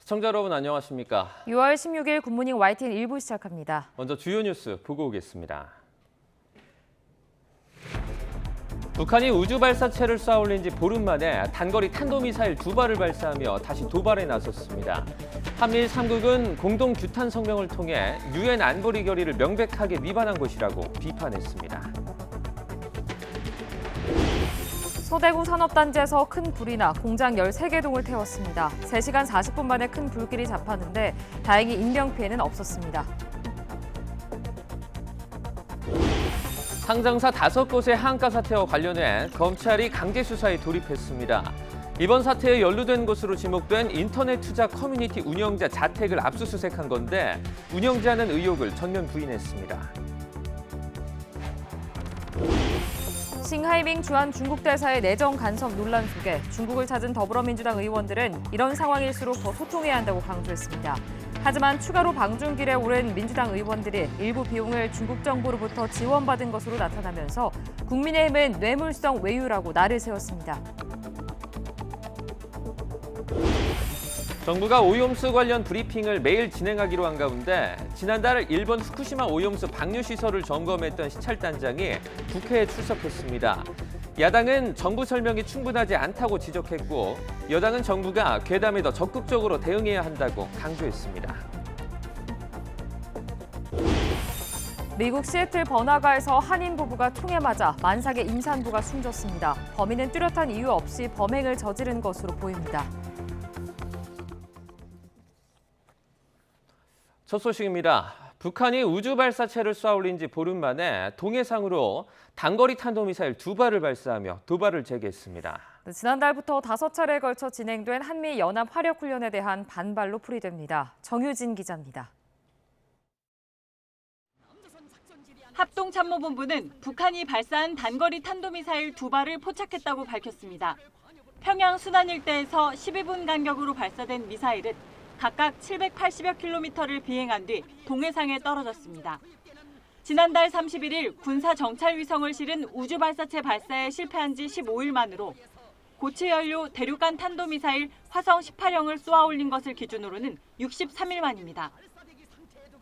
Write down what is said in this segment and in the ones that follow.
시청자 여러분 안녕하십니까? 6월 16일 굿모닝 YTN 1부 시작합니다. 먼저 주요 뉴스 보고 오겠습니다. 북한이 우주 발사체를 쏘아 올린 지 보름 만에 단거리 탄도미사일 2발을 발사하며 다시 도발에 나섰습니다. 한미일 3국은 공동 규탄 성명을 통해 유엔 안보리 결의를 명백하게 위반한 것이라고 비판했습니다. 서대구 산업단지에서 큰 불이 나 공장 13개 동을 태웠습니다. 3시간 40분 만에 큰 불길이 잡혔는데 다행히 인명피해는 없었습니다. 상장사 5곳의 항가 사태와 관련해 검찰이 강제 수사에 돌입했습니다. 이번 사태에 연루된 것으로 지목된 인터넷 투자 커뮤니티 운영자 자택을 압수수색한 건데 운영자는 의혹을 전면 부인했습니다. 싱하이밍 주한 중국 대사의 내정 간섭 논란 속에 중국을 찾은 더불어민주당 의원들은 이런 상황일수록 더 소통해야 한다고 강조했습니다. 하지만 추가로 방중길에 오른 민주당 의원들이 일부 비용을 중국 정부로부터 지원받은 것으로 나타나면서 국민의힘은 뇌물성 외유라고 날을 세웠습니다. 정부가 오염수 관련 브리핑을 매일 진행하기로 한 가운데 지난달 일본 후쿠시마 오염수 방류시설을 점검했던 시찰단장이 국회에 출석했습니다. 야당은 정부 설명이 충분하지 않다고 지적했고 여당은 정부가 괴담에 더 적극적으로 대응해야 한다고 강조했습니다. 미국 시애틀 번화가에서 한인 부부가 총에 맞아 만삭의 임산부가 숨졌습니다. 범인은 뚜렷한 이유 없이 범행을 저지른 것으로 보입니다. 첫 소식입니다. 북한이 우주 발사체를 쏘아 올린 지 보름 만에 동해상으로 단거리 탄도미사일 2발을 발사하며 도발을 재개했습니다. 지난달부터 5차례에 걸쳐 진행된 한미 연합 화력 훈련에 대한 반발로 풀이됩니다. 정유진 기자입니다. 합동참모본부는 북한이 발사한 단거리 탄도미사일 2발을 포착했다고 밝혔습니다. 평양 순안 일대에서 12분 간격으로 발사된 미사일은 각각 780여 킬로미터를 비행한 뒤 동해상에 떨어졌습니다. 지난달 31일 군사 정찰 위성을 실은 우주 발사체 발사에 실패한 지 15일 만으로 고체 연료 대륙간 탄도미사일 화성 18형을 쏘아 올린 것을 기준으로는 63일 만입니다.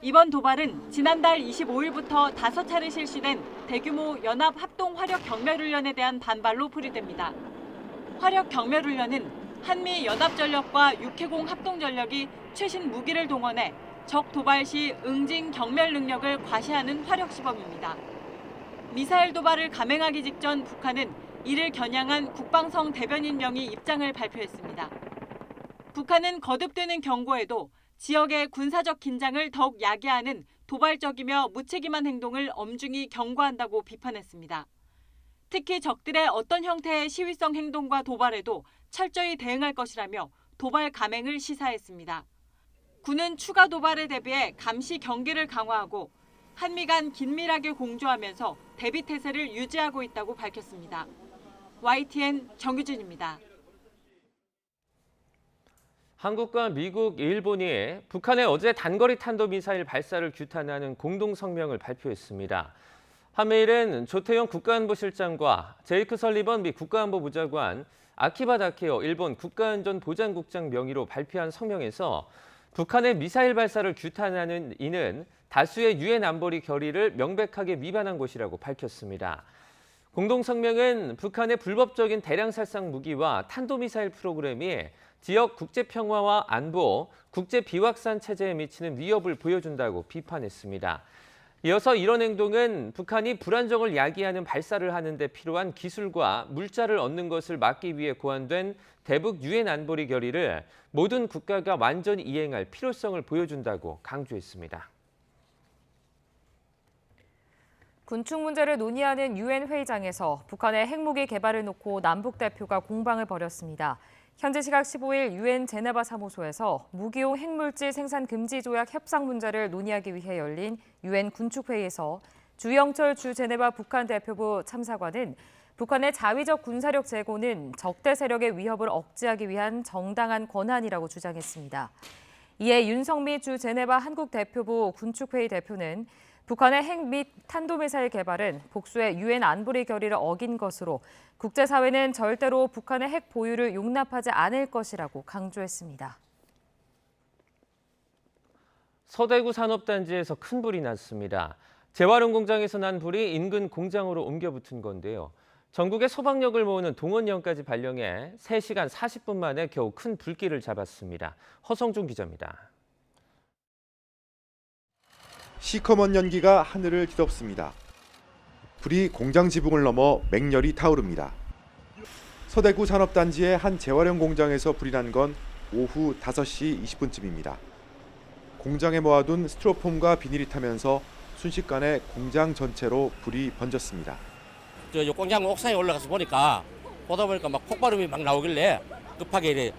이번 도발은 지난달 25일부터 5차례 실시된 대규모 연합 합동 화력 경멸 훈련에 대한 반발로 풀이됩니다. 화력 경멸 훈련은 한미 연합전력과 육해공 합동전력이 최신 무기를 동원해 적 도발 시 응징 경멸 능력을 과시하는 화력 시범입니다. 미사일 도발을 감행하기 직전 북한은 이를 겨냥한 국방성 대변인 명의 입장을 발표했습니다. 북한은 거듭되는 경고에도 지역의 군사적 긴장을 더욱 야기하는 도발적이며 무책임한 행동을 엄중히 경고한다고 비판했습니다. 특히 적들의 어떤 형태의 시위성 행동과 도발에도 철저히 대응할 것이라며 도발 감행을 시사했습니다. 군은 추가 도발에 대비해 감시 경계를 강화하고 한미 간 긴밀하게 공조하면서 대비 태세를 유지하고 있다고 밝혔습니다. YTN 정유진입니다. 한국과 미국, 일본이 북한의 어제 단거리 탄도미사일 발사를 규탄하는 공동 성명을 발표했습니다. 한미일은 조태용 국가안보실장과 제이크 설리번 미 국가안보보좌관, 아키바 다케오 일본 국가안전보장국장 명의로 발표한 성명에서 북한의 미사일 발사를 규탄하는 이는 다수의 유엔 안보리 결의를 명백하게 위반한 것이라고 밝혔습니다. 공동성명은 북한의 불법적인 대량 살상 무기와 탄도미사일 프로그램이 지역 국제평화와 안보, 국제 비확산 체제에 미치는 위협을 보여준다고 비판했습니다. 이어서 이런 행동은 북한이 불안정을 야기하는 발사를 하는 데 필요한 기술과 물자를 얻는 것을 막기 위해 고안된 대북 유엔 안보리 결의를 모든 국가가 완전히 이행할 필요성을 보여준다고 강조했습니다. 군축 문제를 논의하는 유엔 회의장에서 북한의 핵무기 개발을 놓고 남북 대표가 공방을 벌였습니다. 현지 시각 15일 유엔 제네바 사무소에서 무기용 핵물질 생산 금지 조약 협상 문제를 논의하기 위해 열린 유엔 군축회의에서 주영철 주 제네바 북한 대표부 참사관은 북한의 자위적 군사력 제고는 적대 세력의 위협을 억제하기 위한 정당한 권한이라고 주장했습니다. 이에 윤성미 주 제네바 한국 대표부 군축회의 대표는 북한의 핵 및 탄도미사일 개발은 복수의 유엔 안보리 결의를 어긴 것으로 국제사회는 절대로 북한의 핵 보유를 용납하지 않을 것이라고 강조했습니다. 서대구 산업단지에서 큰 불이 났습니다. 재활용 공장에서 난 불이 인근 공장으로 옮겨 붙은 건데요. 전국의 소방력을 모으는 동원령까지 발령해 3시간 40분 만에 겨우 큰 불길을 잡았습니다. 허성준 기자입니다. 시커먼 연기가 하늘을 뒤덮습니다. 불이 공장 지붕을 넘어 맹렬히 타오릅니다. 서대구 산업단지의 한 재활용 공장에서 불이 난 건 오후 5시 20분쯤입니다. 공장에 모아둔 스티로폼과 비닐이 타면서 순식간에 공장 전체로 불이 번졌습니다. 저 공장 옥상에 올라가서 보다 보니까 막 폭발음이 막 나오길래 급하게 이래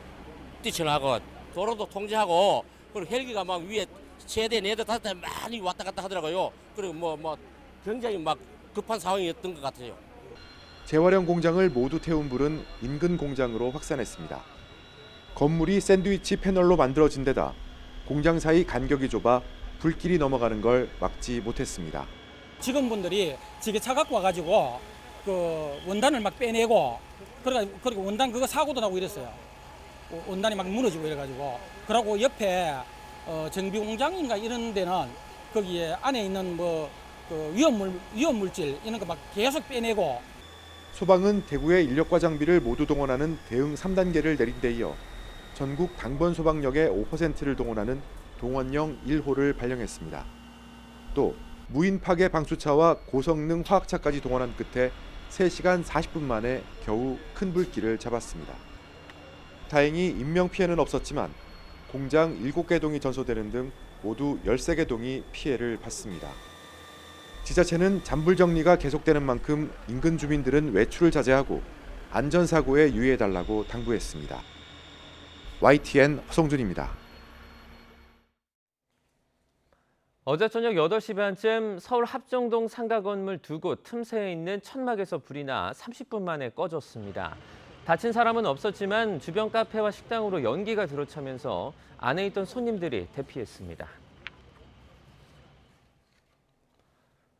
뛰쳐나가고 도로도 통제하고 그리고 헬기가 막 위에 3대, 4대, 5대 많이 왔다 갔다 하더라고요. 그리고 뭐 굉장히 막 급한 상황이었던 것 같아요. 재활용 공장을 모두 태운 불은 인근 공장으로 확산했습니다. 건물이 샌드위치 패널로 만들어진 데다 공장 사이 간격이 좁아 불길이 넘어가는 걸 막지 못했습니다. 직원분들이 지게차 갖고 와가지고 그 원단을 막 빼내고 그리고 원단 그거 사고도 나고 이랬어요. 원단이 막 무너지고 이래가지고 그러고 옆에 정비 공장인가 이런 데는 거기에 안에 있는 그 위험물질 이런 거 막 계속 빼내고. 소방은 대구의 인력과 장비를 모두 동원하는 대응 3단계를 내린 데 이어 전국 당번 소방력의 5%를 동원하는 동원령 1호를 발령했습니다. 또 무인 파괴 방수차와 고성능 화학차까지 동원한 끝에 3시간 40분 만에 겨우 큰 불길을 잡았습니다. 다행히 인명피해는 없었지만 공장 7개 동이 전소되는 등 모두 13개 동이 피해를 봤습니다. 지자체는 잔불 정리가 계속되는 만큼 인근 주민들은 외출을 자제하고 안전사고에 유의해달라고 당부했습니다. YTN 허성준입니다. 어제 저녁 8시 반쯤 서울 합정동 상가 건물 2곳 틈새에 있는 천막에서 불이 나 30분 만에 꺼졌습니다. 다친 사람은 없었지만 주변 카페와 식당으로 연기가 들어차면서 안에 있던 손님들이 대피했습니다.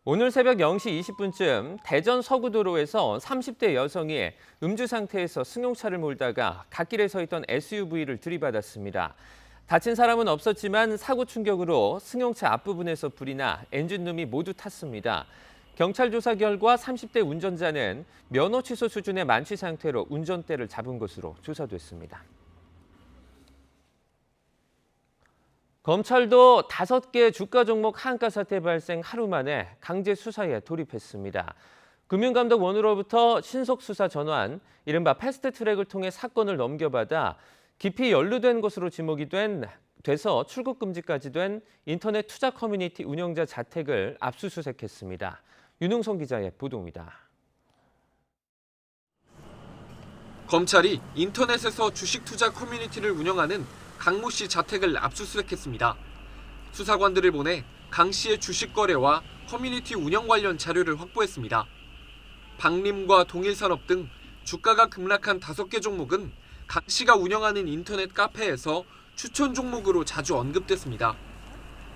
오늘 새벽 0시 20분쯤 대전 서구도로에서 30대 여성이 음주 상태에서 승용차를 몰다가 갓길에 서 있던 SUV를 들이받았습니다. 다친 사람은 없었지만 사고 충격으로 승용차 앞부분에서 불이 나 엔진룸이 모두 탔습니다. 경찰 조사 결과 30대 운전자는 면허 취소 수준의 만취 상태로 운전대를 잡은 것으로 조사됐습니다. 검찰도 5개 주가 종목 하한가 사태 발생 하루 만에 강제 수사에 돌입했습니다. 금융감독원으로부터 신속 수사 전환, 이른바 패스트트랙을 통해 사건을 넘겨받아 깊이 연루된 것으로 지목이 돼서 출국 금지까지 된 인터넷 투자 커뮤니티 운영자 자택을 압수수색했습니다. 윤웅성 기자의 보도입니다. 검찰이 인터넷에서 주식 투자 커뮤니티를 운영하는 강모 씨 자택을 압수수색했습니다. 수사관들을 보내 강 씨의 주식 거래와 커뮤니티 운영 관련 자료를 확보했습니다. 박림과 동일산업 등 주가가 급락한 5개 종목은 강 씨가 운영하는 인터넷 카페에서 추천 종목으로 자주 언급됐습니다.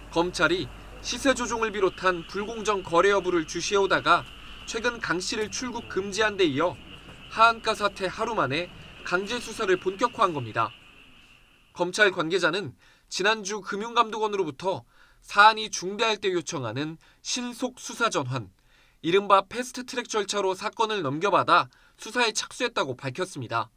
검찰이 시세 조종을 비롯한 불공정 거래 여부를 주시해오다가 최근 강 씨를 출국 금지한 데 이어 하한가 사태 하루 만에 강제 수사를 본격화한 겁니다. 검찰 관계자는 지난주 금융감독원으로부터 사안이 중대할 때 요청하는 신속 수사 전환, 이른바 패스트트랙 절차로 사건을 넘겨받아 수사에 착수했다고 밝혔습니다.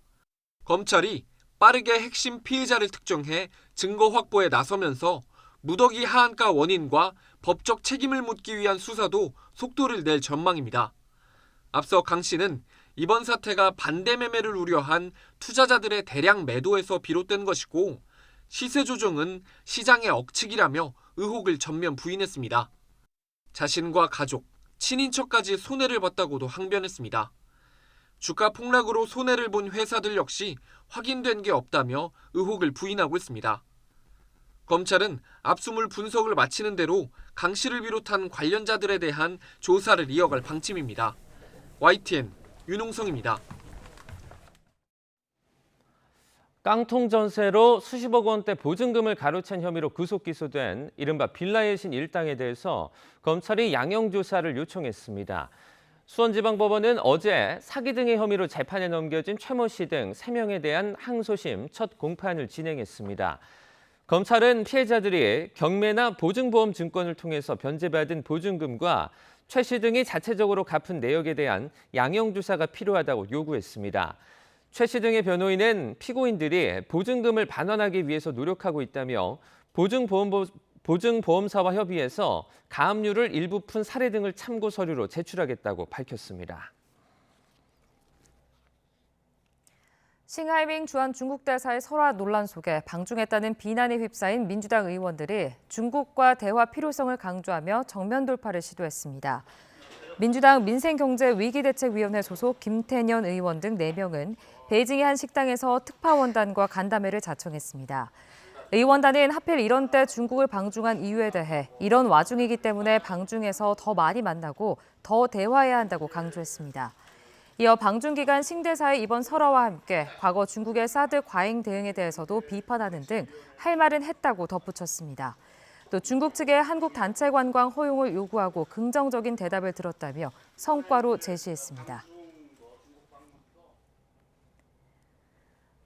검찰이 빠르게 핵심 피해자를 특정해 증거 확보에 나서면서 무더기 하한가 원인과 법적 책임을 묻기 위한 수사도 속도를 낼 전망입니다. 앞서 강 씨는 이번 사태가 반대 매매를 우려한 투자자들의 대량 매도에서 비롯된 것이고 시세 조정은 시장의 억측이라며 의혹을 전면 부인했습니다. 자신과 가족, 친인척까지 손해를 봤다고도 항변했습니다. 주가 폭락으로 손해를 본 회사들 역시 확인된 게 없다며 의혹을 부인하고 있습니다. 검찰은 압수물 분석을 마치는 대로 강 씨를 비롯한 관련자들에 대한 조사를 이어갈 방침입니다. YTN 윤홍성입니다. 깡통 전세로 수십억 원대 보증금을 가로챈 혐의로 구속 기소된 이른바 빌라의 신 일당에 대해서 검찰이 양형 조사를 요청했습니다. 수원지방법원은 어제 사기 등의 혐의로 재판에 넘겨진 최모 씨 등 3명에 대한 항소심 첫 공판을 진행했습니다. 검찰은 피해자들이 경매나 보증보험 증권을 통해서 변제받은 보증금과 최씨 등이 자체적으로 갚은 내역에 대한 양형조사가 필요하다고 요구했습니다. 최씨 등의 변호인은 피고인들이 보증금을 반환하기 위해서 노력하고 있다며 보증보험사와 협의해서 가압류를 일부 푼 사례 등을 참고 서류로 제출하겠다고 밝혔습니다. 싱하이밍 주한 중국 대사의 설화 논란 속에 방중했다는 비난에 휩싸인 민주당 의원들이 중국과 대화 필요성을 강조하며 정면 돌파를 시도했습니다. 민주당 민생경제위기대책위원회 소속 김태년 의원 등 4명은 베이징의 한 식당에서 특파원단과 간담회를 자청했습니다. 의원단은 하필 이런 때 중국을 방중한 이유에 대해 이런 와중이기 때문에 방중에서 더 많이 만나고 더 대화해야 한다고 강조했습니다. 이어 방중 기간 싱 대사의 이번 설화와 함께 과거 중국의 사드 과잉 대응에 대해서도 비판하는 등 할 말은 했다고 덧붙였습니다. 또 중국 측의 한국 단체 관광 허용을 요구하고 긍정적인 대답을 들었다며 성과로 제시했습니다.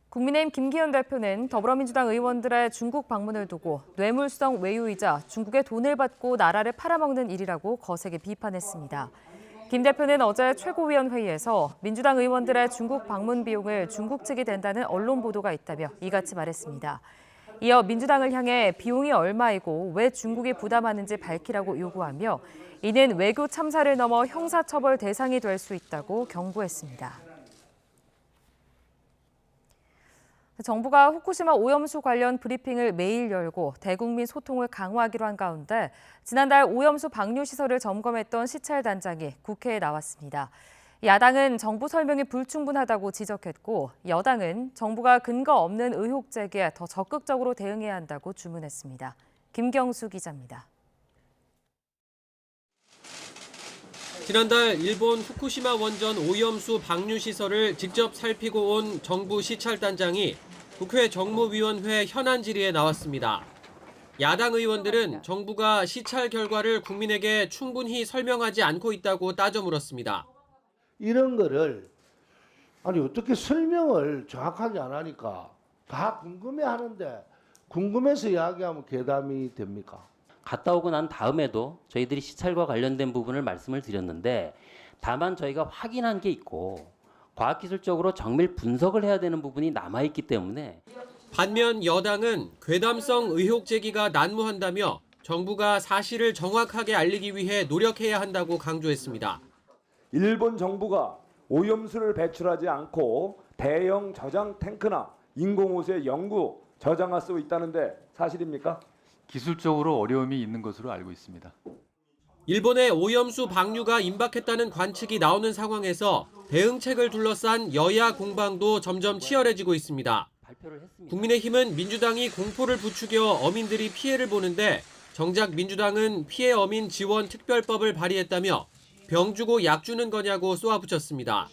국민의힘 김기현 대표는 더불어민주당 의원들의 중국 방문을 두고 뇌물수당 외유이자 중국의 돈을 받고 나라를 팔아먹는 일이라고 거세게 비판했습니다. 김 대표는 어제 최고위원회의에서 민주당 의원들의 중국 방문 비용을 중국 측이 댄다는 언론 보도가 있다며 이같이 말했습니다. 이어 민주당을 향해 비용이 얼마이고 왜 중국이 부담하는지 밝히라고 요구하며 이는 외교 참사를 넘어 형사처벌 대상이 될 수 있다고 경고했습니다. 정부가 후쿠시마 오염수 관련 브리핑을 매일 열고 대국민 소통을 강화하기로 한 가운데 지난달 오염수 방류 시설을 점검했던 시찰단장이 국회에 나왔습니다. 야당은 정부 설명이 불충분하다고 지적했고 여당은 정부가 근거 없는 의혹 제기에 더 적극적으로 대응해야 한다고 주문했습니다. 김경수 기자입니다. 지난달 일본 후쿠시마 원전 오염수 방류 시설을 직접 살피고 온 정부 시찰단장이 국회 정무위원회 현안 질의에 나왔습니다. 야당 의원들은 정부가 시찰 결과를 국민에게 충분히 설명하지 않고 있다고 따져 물었습니다. 이런 거를 아니 어떻게 설명을 정확하게 안 하니까 다 궁금해하는데 궁금해서 이야기하면 괴담이 됩니까? 갔다 오고 난 다음에도 저희들이 시찰과 관련된 부분을 말씀을 드렸는데 다만 저희가 확인한 게 있고 과학기술적으로 정밀 분석을 해야 되는 부분이 남아있기 때문에 반면 여당은 괴담성 의혹 제기가 난무한다며 정부가 사실을 정확하게 알리기 위해 노력해야 한다고 강조했습니다. 일본 정부가 오염수를 배출하지 않고 대형 저장 탱크나 인공호수에 영구 저장할 수 있다는데 사실입니까? 기술적으로 어려움이 있는 것으로 알고 있습니다. 일본의 오염수 방류가 임박했다는 관측이 나오는 상황에서 대응책을 둘러싼 여야 공방도 점점 치열해지고 있습니다. 국민의힘은 민주당이 공포를 부추겨 어민들이 피해를 보는데 정작 민주당은 피해 어민 지원 특별법을 발의했다며 병 주고 약 주는 거냐고 쏘아붙였습니다.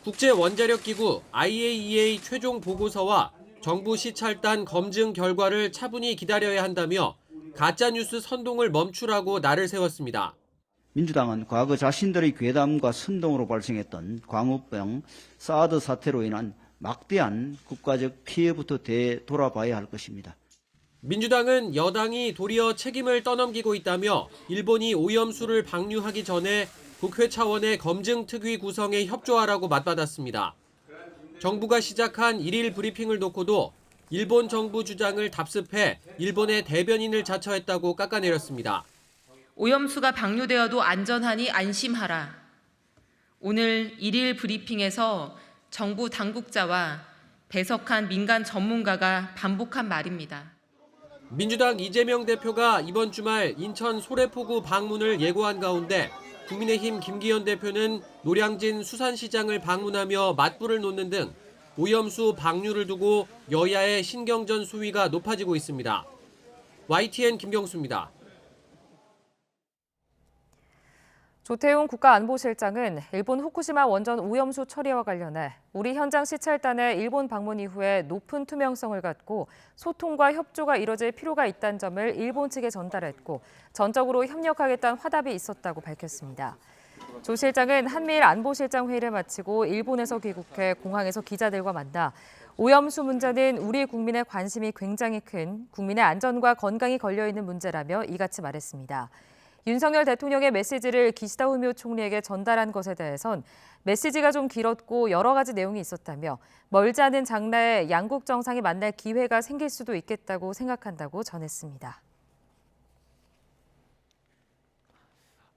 국제원자력기구 IAEA 최종 보고서와 정부 시찰단 검증 결과를 차분히 기다려야 한다며 가짜뉴스 선동을 멈추라고 날을 세웠습니다. 민주당은 과거 자신들의 괴담과 선동으로 발생했던 광우병, 사드 사태로 인한 막대한 국가적 피해부터 되돌아봐야 할 것입니다. 민주당은 여당이 도리어 책임을 떠넘기고 있다며 일본이 오염수를 방류하기 전에 국회 차원의 검증특위 구성에 협조하라고 맞받았습니다. 정부가 시작한 1일 브리핑을 놓고도 일본 정부 주장을 답습해 일본의 대변인을 자처했다고 깎아내렸습니다. 오염수가 방류되어도 안전하니 안심하라. 오늘 1일 브리핑에서 정부 당국자와 배석한 민간 전문가가 반복한 말입니다. 민주당 이재명 대표가 이번 주말 인천 소래포구 방문을 예고한 가운데 국민의힘 김기현 대표는 노량진 수산시장을 방문하며 맞불을 놓는 등 오염수 방류를 두고 여야의 신경전 수위가 높아지고 있습니다. YTN 김경수입니다. 조태용 국가안보실장은 일본 후쿠시마 원전 오염수 처리와 관련해 우리 현장 시찰단의 일본 방문 이후에 높은 투명성을 갖고 소통과 협조가 이뤄질 필요가 있다는 점을 일본 측에 전달했고 전적으로 협력하겠다는 화답이 있었다고 밝혔습니다. 조 실장은 한미일 안보실장 회의를 마치고 일본에서 귀국해 공항에서 기자들과 만나 오염수 문제는 우리 국민의 관심이 굉장히 큰 국민의 안전과 건강이 걸려있는 문제라며 이같이 말했습니다. 윤석열 대통령의 메시지를 기시다 후미오 총리에게 전달한 것에 대해선 메시지가 좀 길었고 여러 가지 내용이 있었다며 멀지 않은 장래에 양국 정상이 만날 기회가 생길 수도 있겠다고 생각한다고 전했습니다.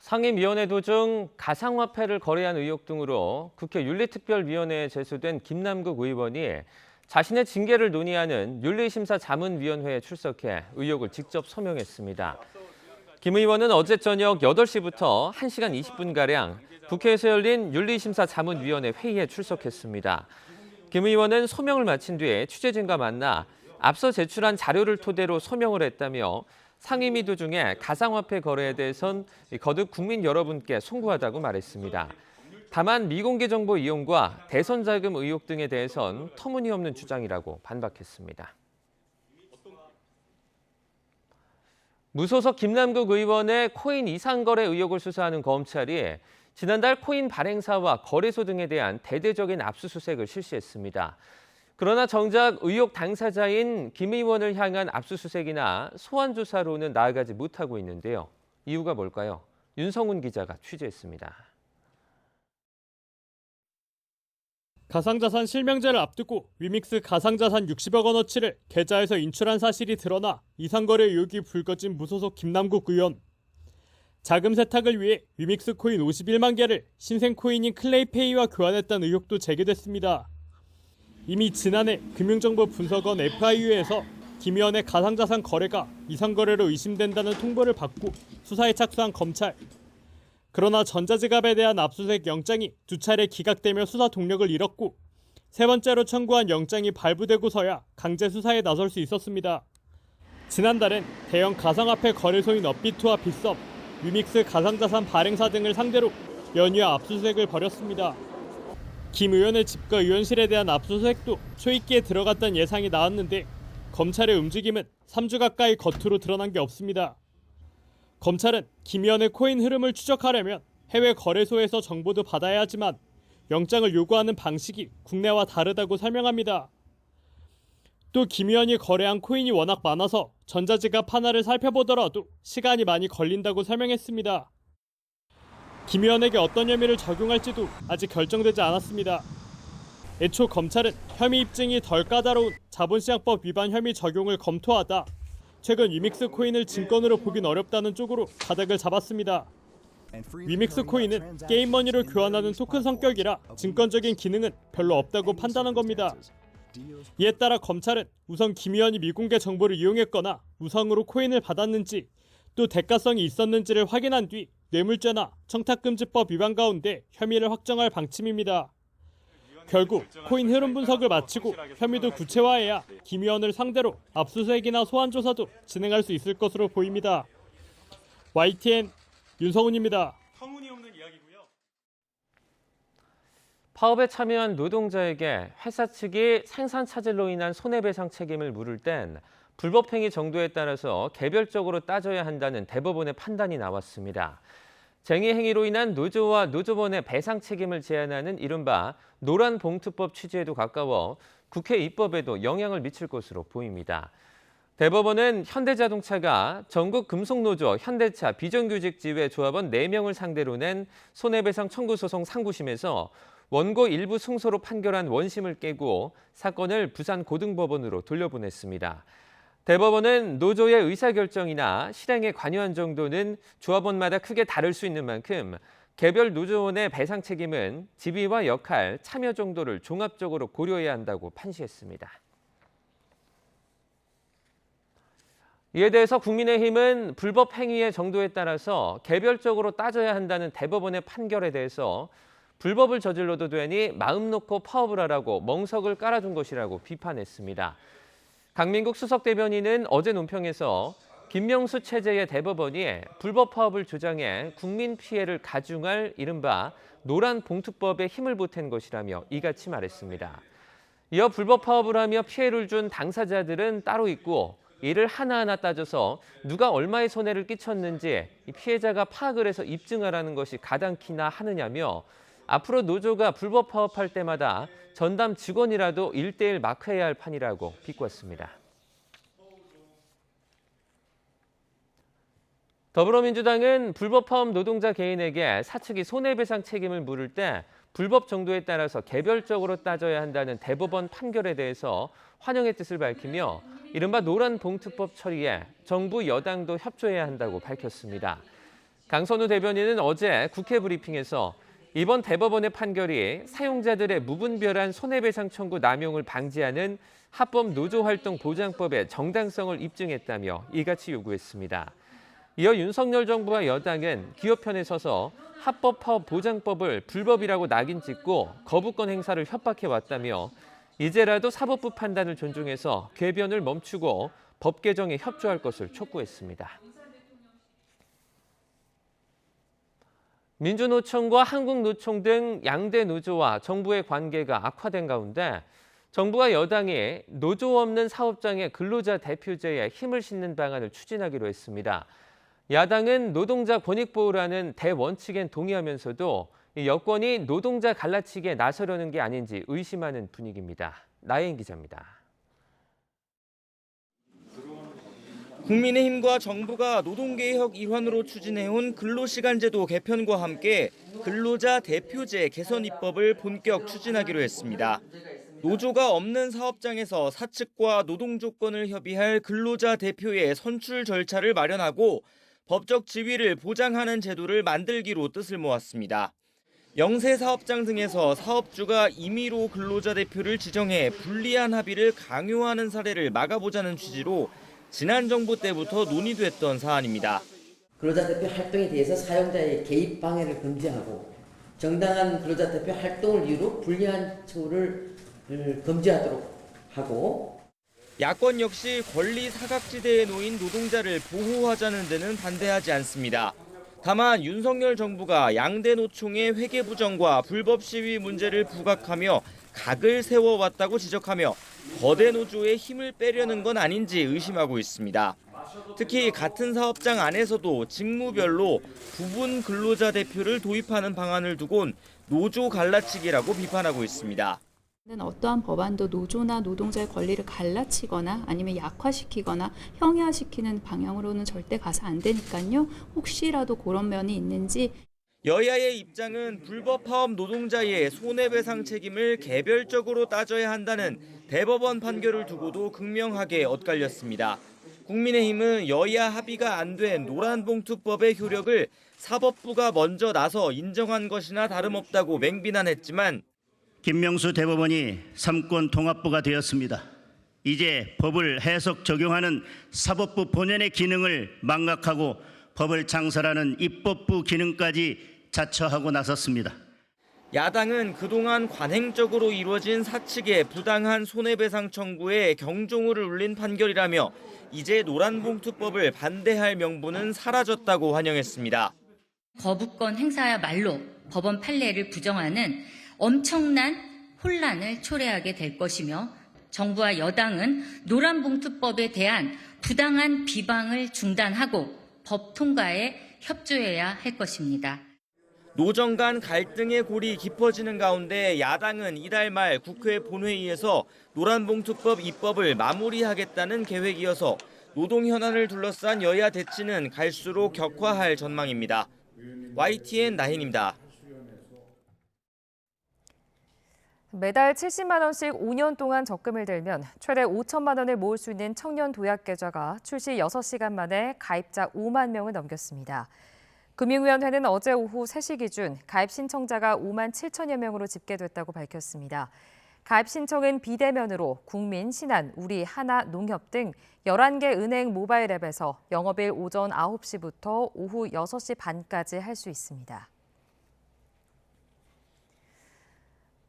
상임위원회 도중 가상화폐를 거래한 의혹 등으로 국회 윤리특별위원회에 제소된 김남국 의원이 자신의 징계를 논의하는 윤리심사자문위원회에 출석해 의혹을 직접 소명했습니다. 김 의원은 어제 저녁 8시부터 1시간 20분가량 국회에서 열린 윤리심사자문위원회 회의에 출석했습니다. 김 의원은 소명을 마친 뒤에 취재진과 만나 앞서 제출한 자료를 토대로 소명을 했다며 상임위 도중에 가상화폐 거래에 대해선 거듭 국민 여러분께 송구하다고 말했습니다. 다만 미공개 정보 이용과 대선 자금 의혹 등에 대해선 터무니없는 주장이라고 반박했습니다. 무소속 김남국 의원의 코인 이상거래 의혹을 수사하는 검찰이 지난달 코인 발행사와 거래소 등에 대한 대대적인 압수수색을 실시했습니다. 그러나 정작 의혹 당사자인 김 의원을 향한 압수수색이나 소환 조사로는 나아가지 못하고 있는데요. 이유가 뭘까요? 윤성훈 기자가 취재했습니다. 가상자산 실명제를 앞두고 위믹스 가상자산 60억 원어치를 계좌에서 인출한 사실이 드러나 이상거래 의혹이 불거진 무소속 김남국 의원. 자금 세탁을 위해 위믹스 코인 51만 개를 신생 코인인 클레이페이와 교환했다는 의혹도 제기됐습니다. 이미 지난해 금융정보분석원 FIU에서 김 의원의 가상자산 거래가 이상거래로 의심된다는 통보를 받고 수사에 착수한 검찰. 그러나 전자지갑에 대한 압수수색 영장이 2차례 기각되며 수사 동력을 잃었고 세 번째로 청구한 영장이 발부되고서야 강제 수사에 나설 수 있었습니다. 지난달엔 대형 가상화폐 거래소인 업비트와 빗썸, 위믹스 가상자산 발행사 등을 상대로 연이어 압수수색을 벌였습니다. 김 의원의 집과 의원실에 대한 압수수색도 초입기에 들어갔다는 예상이 나왔는데 검찰의 움직임은 3주 가까이 겉으로 드러난 게 없습니다. 검찰은 김 의원의 코인 흐름을 추적하려면 해외 거래소에서 정보도 받아야 하지만 영장을 요구하는 방식이 국내와 다르다고 설명합니다. 또 김 의원이 거래한 코인이 워낙 많아서 전자지갑 하나를 살펴보더라도 시간이 많이 걸린다고 설명했습니다. 김 의원에게 어떤 혐의를 적용할지도 아직 결정되지 않았습니다. 애초 검찰은 혐의 입증이 덜 까다로운 자본시장법 위반 혐의 적용을 검토하다 최근 위믹스 코인을 증권으로 보긴 어렵다는 쪽으로 가닥을 잡았습니다. 위믹스 코인은 게임머니로 교환하는 토큰 성격이라 증권적인 기능은 별로 없다고 판단한 겁니다. 이에 따라 검찰은 우선 김 의원이 미공개 정보를 이용했거나 우상으로 코인을 받았는지 또 대가성이 있었는지를 확인한 뒤 뇌물죄나 청탁금지법 위반 가운데 혐의를 확정할 방침입니다. 결국 코인 흐름 분석을 마치고 혐의도 구체화해야 김 의원을 상대로 압수수색이나 소환 조사도 진행할 수 있을 것으로 보입니다. YTN 윤성훈입니다. 파업에 참여한 노동자에게 회사 측이 생산 차질로 인한 손해배상 책임을 물을 땐 불법행위 정도에 따라서 개별적으로 따져야 한다는 대법원의 판단이 나왔습니다. 쟁의 행위로 인한 노조와 노조원의 배상 책임을 제한하는 이른바 노란봉투법 취지에도 가까워 국회 입법에도 영향을 미칠 것으로 보입니다. 대법원은 현대자동차가 전국금속노조, 현대차, 비정규직지회 조합원 4명을 상대로 낸 손해배상 청구 소송 상고심에서 원고 일부 승소로 판결한 원심을 깨고 사건을 부산고등법원으로 돌려보냈습니다. 대법원은 노조의 의사결정이나 실행에 관여한 정도는 조합원마다 크게 다를 수 있는 만큼 개별 노조원의 배상 책임은 지위와 역할, 참여 정도를 종합적으로 고려해야 한다고 판시했습니다. 이에 대해서 국민의힘은 불법 행위의 정도에 따라서 개별적으로 따져야 한다는 대법원의 판결에 대해서 불법을 저질러도 되니 마음 놓고 파업을 하라고 멍석을 깔아준 것이라고 비판했습니다. 강민국 수석대변인은 어제 논평에서 김명수 체제의 대법원이 불법 파업을 주장해 국민 피해를 가중할 이른바 노란봉투법에 힘을 보탠 것이라며 이같이 말했습니다. 이어 불법 파업을 하며 피해를 준 당사자들은 따로 있고 이를 하나하나 따져서 누가 얼마의 손해를 끼쳤는지 이 피해자가 파악을 해서 입증하라는 것이 가당키나 하느냐며 앞으로 노조가 불법 파업할 때마다 전담 직원이라도 1대1 마크해야 할 판이라고 비꼬았습니다. 더불어민주당은 불법 파업 노동자 개인에게 사측이 손해배상 책임을 물을 때 불법 정도에 따라서 개별적으로 따져야 한다는 대법원 판결에 대해서 환영의 뜻을 밝히며 이른바 노란봉투법 처리에 정부 여당도 협조해야 한다고 밝혔습니다. 강선우 대변인은 어제 국회 브리핑에서 이번 대법원의 판결이 사용자들의 무분별한 손해배상 청구 남용을 방지하는 합법 노조활동보장법의 정당성을 입증했다며 이같이 요구했습니다. 이어 윤석열 정부와 여당은 기업 편에 서서 합법 파업 보장법을 불법이라고 낙인 찍고 거부권 행사를 협박해왔다며 이제라도 사법부 판단을 존중해서 궤변을 멈추고 법 개정에 협조할 것을 촉구했습니다. 민주노총과 한국노총 등 양대 노조와 정부의 관계가 악화된 가운데 정부와 여당이 노조 없는 사업장의 근로자 대표제에 힘을 싣는 방안을 추진하기로 했습니다. 야당은 노동자 권익보호라는 대원칙엔 동의하면서도 여권이 노동자 갈라치기에 나서려는 게 아닌지 의심하는 분위기입니다. 나혜인 기자입니다. 국민의힘과 정부가 노동개혁 일환으로 추진해온 근로시간제도 개편과 함께 근로자 대표제 개선 입법을 본격 추진하기로 했습니다. 노조가 없는 사업장에서 사측과 노동 조건을 협의할 근로자 대표의 선출 절차를 마련하고 법적 지위를 보장하는 제도를 만들기로 뜻을 모았습니다. 영세 사업장 등에서 사업주가 임의로 근로자 대표를 지정해 불리한 합의를 강요하는 사례를 막아보자는 취지로 지난 정부 때부터 논의됐던 사안입니다. 근로자 대표 활동에 대해서 사용자의 개입 방해를 금지하고 정당한 근로자 대표 활동을 이유로 불리한 처우를 금지하도록 하고 야권 역시 권리 사각지대에 놓인 노동자를 보호하자는 데는 반대하지 않습니다. 다만 윤석열 정부가 양대 노총의 회계 부정과 불법 시위 문제를 부각하며 각을 세워왔다고 지적하며 거대 노조의 힘을 빼려는 건 아닌지 의심하고 있습니다. 특히 같은 사업장 안에서도 직무별로 부분 근로자 대표를 도입하는 방안을 두곤 노조 갈라치기라고 비판하고 있습니다. 어떠한 법안도 노조나 노동자의 권리를 갈라치거나 아니면 약화시키거나 형해화시키는 방향으로는 절대 가서 안 되니까요. 혹시라도 그런 면이 있는지. 여야의 입장은 불법 파업 노동자의 손해배상 책임을 개별적으로 따져야 한다는 대법원 판결을 두고도 극명하게 엇갈렸습니다. 국민의힘은 여야 합의가 안 된 노란봉투법의 효력을 사법부가 먼저 나서 인정한 것이나 다름없다고 맹비난했지만 김명수 대법원이 삼권 통합부가 되었습니다. 이제 법을 해석 적용하는 사법부 본연의 기능을 망각하고 법을 창설하는 입법부 기능까지 자처하고 나섰습니다. 야당은 그동안 관행적으로 이루어진 사측의 부당한 손해배상 청구에 경종을 울린 판결이라며 이제 노란봉투법을 반대할 명분은 사라졌다고 환영했습니다. 거부권 행사야말로 법원 판례를 부정하는 엄청난 혼란을 초래하게 될 것이며 정부와 여당은 노란봉투법에 대한 부당한 비방을 중단하고 법 통과에 협조해야 할 것입니다. 노정 간 갈등의 골이 깊어지는 가운데 야당은 이달 말 국회 본회의에서 노란봉투법 입법을 마무리하겠다는 계획이어서 노동 현안을 둘러싼 여야 대치는 갈수록 격화할 전망입니다. YTN 나혜인입니다. 매달 70만 원씩 5년 동안 적금을 들면 최대 5천만 원을 모을 수 있는 청년 도약 계좌가 출시 6시간 만에 가입자 5만 명을 넘겼습니다. 금융위원회는 어제 오후 3시 기준 가입 신청자가 5만 7천여 명으로 집계됐다고 밝혔습니다. 가입 신청은 비대면으로 국민, 신한, 우리, 하나, 농협 등 11개 은행 모바일 앱에서 영업일 오전 9시부터 오후 6시 반까지 할 수 있습니다.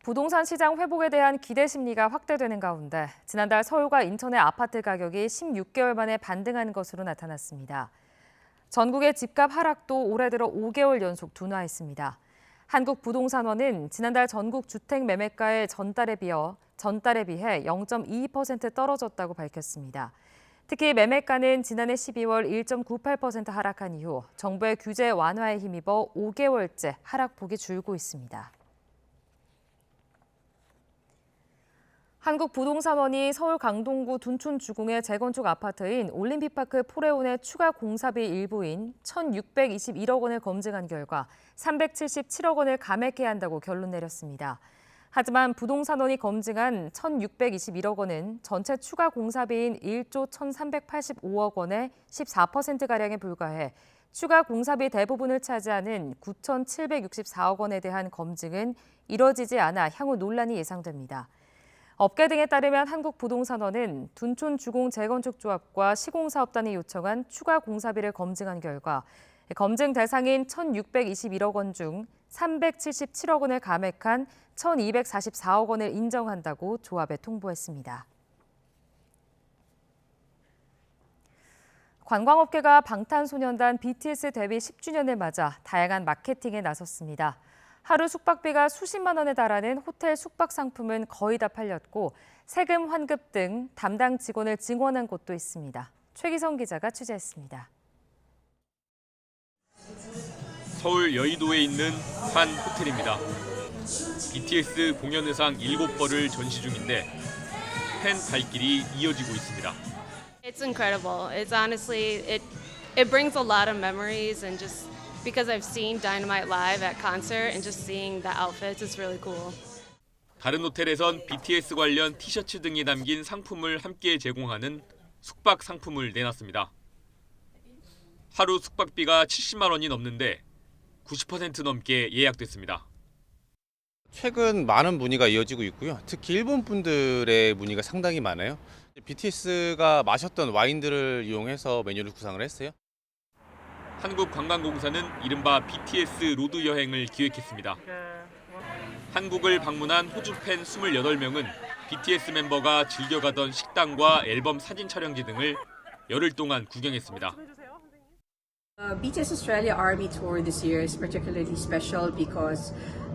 부동산 시장 회복에 대한 기대 심리가 확대되는 가운데 지난달 서울과 인천의 아파트 가격이 16개월 만에 반등한 것으로 나타났습니다. 전국의 집값 하락도 올해 들어 5개월 연속 둔화했습니다. 한국부동산원은 지난달 전국 주택 매매가의 전달에 비해 0.22% 떨어졌다고 밝혔습니다. 특히 매매가는 지난해 12월 1.98% 하락한 이후 정부의 규제 완화에 힘입어 5개월째 하락폭이 줄고 있습니다. 한국부동산원이 서울 강동구 둔촌주공의 재건축 아파트인 올림픽파크 포레온의 추가 공사비 일부인 1,621억 원을 검증한 결과 377억 원을 감액해야 한다고 결론 내렸습니다. 하지만 부동산원이 검증한 1,621억 원은 전체 추가 공사비인 1조 1,385억 원의 14%가량에 불과해 추가 공사비 대부분을 차지하는 9,764억 원에 대한 검증은 이뤄지지 않아 향후 논란이 예상됩니다. 업계 등에 따르면 한국부동산원은 둔촌주공 재건축조합과 시공사업단이 요청한 추가 공사비를 검증한 결과 검증 대상인 1,621억 원 중 377억 원을 감액한 1,244억 원을 인정한다고 조합에 통보했습니다. 관광업계가 방탄소년단 BTS 데뷔 10주년을 맞아 다양한 마케팅에 나섰습니다. 하루 숙박비가 수십만 원에 달하는 호텔 숙박 상품은 거의 다 팔렸고 세금 환급 등 담당 직원을 증원한 곳도 있습니다. 최기성 기자가 취재했습니다. 서울 여의도에 있는 한 호텔입니다. BTS 공연 의상 7벌을 전시 중인데 팬 발길이 이어지고 있습니다. It's incredible. It's honestly, it brings a lot of memories and just because I've seen Dynamite live at concert and just seeing the outfits, it's really cool. 다른 호텔에선 BTS 관련 티셔츠 등이 담긴 상품을 함께 제공하는 숙박 상품을 내놨습니다. 하루 숙박비가 70만 원이 넘는데 90% 넘게 예약됐습니다. 최근 많은 문의가 이어지고 있고요. 특히 일본 분들의 문의가 상당히 많아요. BTS가 마셨던 와인들을 이용해서 메뉴를 구상을 했어요. 한국관광공사는 이른바 BTS 로드 여행을 기획했습니다. 한국을 방문한 호주 팬 28명은 BTS 멤버가 즐겨가던 식당과 앨범 사진 촬영지 등을 열흘 동안 구경했습니다. BTS Australia Army Tour this year is particularly special because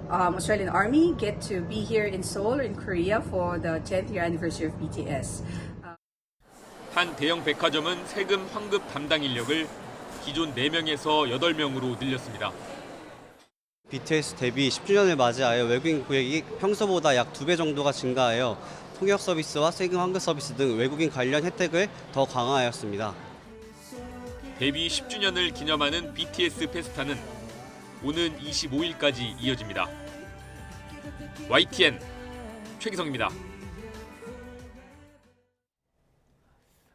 Australian Army get to be here in Seoul in Korea for the 10th year anniversary of BTS. 한 대형 백화점은 세금 환급 담당 인력을 기존 4명에서 8명으로 늘렸습니다. BTS 데뷔 10주년을 맞이하여 외국인 고객이 평소보다 약 2배 정도가 증가하여 통역 서비스와 세금 환급 서비스 등 외국인 관련 혜택을 더 강화하였습니다. 데뷔 10주년을 기념하는 BTS 페스타는 오는 25일까지 이어집니다. YTN 최기성입니다.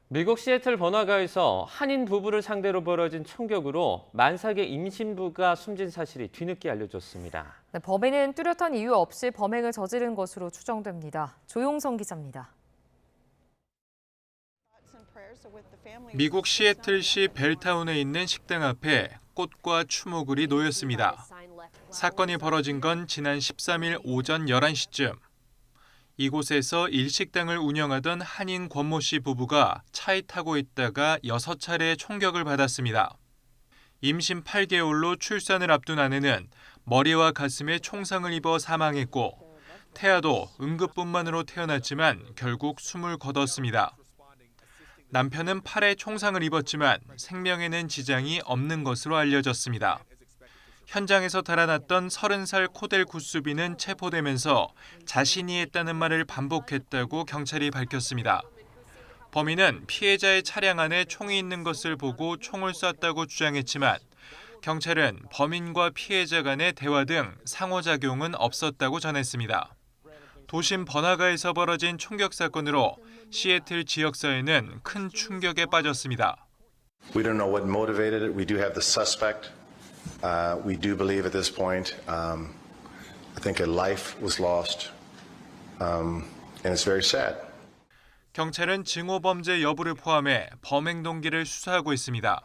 미국 시애틀 번화가에서 한인 부부를 상대로 벌어진 총격으로 만삭의 임신부가 숨진 사실이 뒤늦게 알려졌습니다. 네, 범인은 뚜렷한 이유 없이 범행을 저지른 것으로 추정됩니다. 조용성 기자입니다. 미국 시애틀시 벨타운에 있는 식당 앞에 꽃과 추모글이 놓였습니다. 사건이 벌어진 건 지난 13일 오전 11시쯤. 이곳에서 일식당을 운영하던 한인 권모 씨 부부가 차에 타고 있다가 6차례 총격을 받았습니다. 임신 8개월로 출산을 앞둔 아내는 머리와 가슴에 총상을 입어 사망했고 태아도 응급분만으로 태어났지만 결국 숨을 거뒀습니다. 남편은 팔에 총상을 입었지만 생명에는 지장이 없는 것으로 알려졌습니다. 현장에서 달아났던 30살 코델 구스비는 체포되면서 자신이 했다는 말을 반복했다고 경찰이 밝혔습니다. 범인은 피해자의 차량 안에 총이 있는 것을 보고 총을 쐈다고 주장했지만 경찰은 범인과 피해자 간의 대화 등 상호작용은 없었다고 전했습니다. 도심 번화가에서 벌어진 총격 사건으로 시애틀 지역사회는 큰 충격에 빠졌습니다. We don't know what motivated it. We do have the suspect. We do believe at this point, I think a life was lost, and it's very sad. 경찰은 증오 범죄 여부를 포함해 범행 동기를 수사하고 있습니다.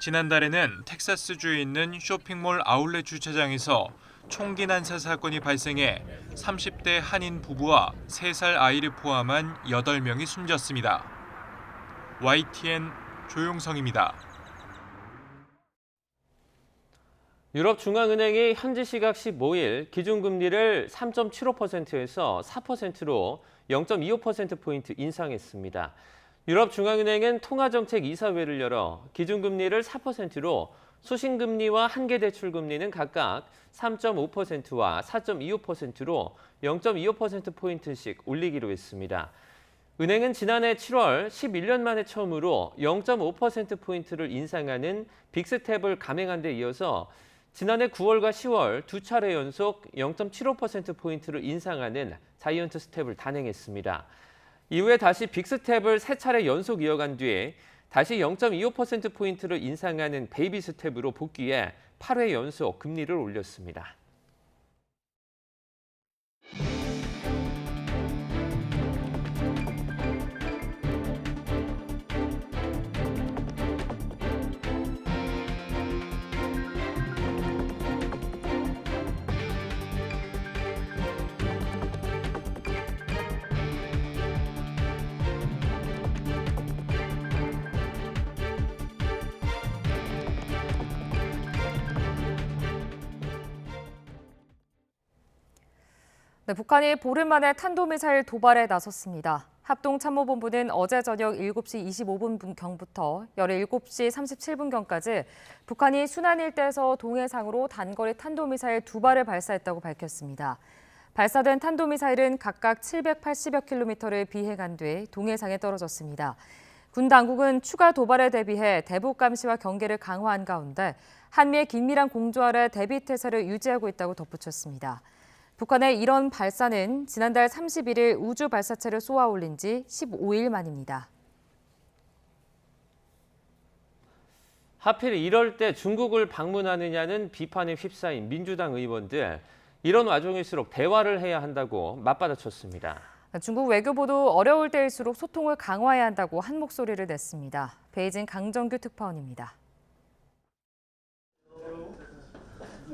지난달에는 텍사스주에 있는 쇼핑몰 아울렛 주차장에서 총기 난사 사건이 발생해 30대 한인 부부와 3살 아이를 포함한 8명이 숨졌습니다. YTN 조용성입니다. 유럽중앙은행이 현지 시각 15일 기준금리를 3.75%에서 4%로 0.25%포인트 인상했습니다. 유럽중앙은행은 통화정책이사회를 열어 기준금리를 4%로 수신금리와 한계대출금리는 각각 3.5%와 4.25%로 0.25%포인트씩 올리기로 했습니다. 은행은 지난해 7월 11년 만에 처음으로 0.5%포인트를 인상하는 빅스텝을 감행한 데 이어서 지난해 9월과 10월 두 차례 연속 0.75%포인트를 인상하는 자이언트 스텝을 단행했습니다. 이후에 다시 빅스텝을 3차례 연속 이어간 뒤에 다시 0.25%포인트를 인상하는 베이비 스텝으로 복귀해 8회 연속 금리를 올렸습니다. 네, 북한이 보름 만에 탄도미사일 도발에 나섰습니다. 합동참모본부는 어제 저녁 7시 25분경부터 17시 37분경까지 북한이 순안 일대에서 동해상으로 단거리 탄도미사일 2발을 발사했다고 밝혔습니다. 발사된 탄도미사일은 각각 780여 킬로미터를 비행한 뒤 동해상에 떨어졌습니다. 군 당국은 추가 도발에 대비해 대북 감시와 경계를 강화한 가운데 한미의 긴밀한 공조 아래 대비 태세를 유지하고 있다고 덧붙였습니다. 북한의 이런 발사는 지난달 31일 우주 발사체를 쏘아 올린 지 15일 만입니다. 하필 이럴 때 중국을 방문하느냐는 비판에 휩싸인 민주당 의원들. 이런 와중일수록 대화를 해야 한다고 맞받아쳤습니다. 중국 외교부도 어려울 때일수록 소통을 강화해야 한다고 한 목소리를 냈습니다. 베이징 강정규 특파원입니다.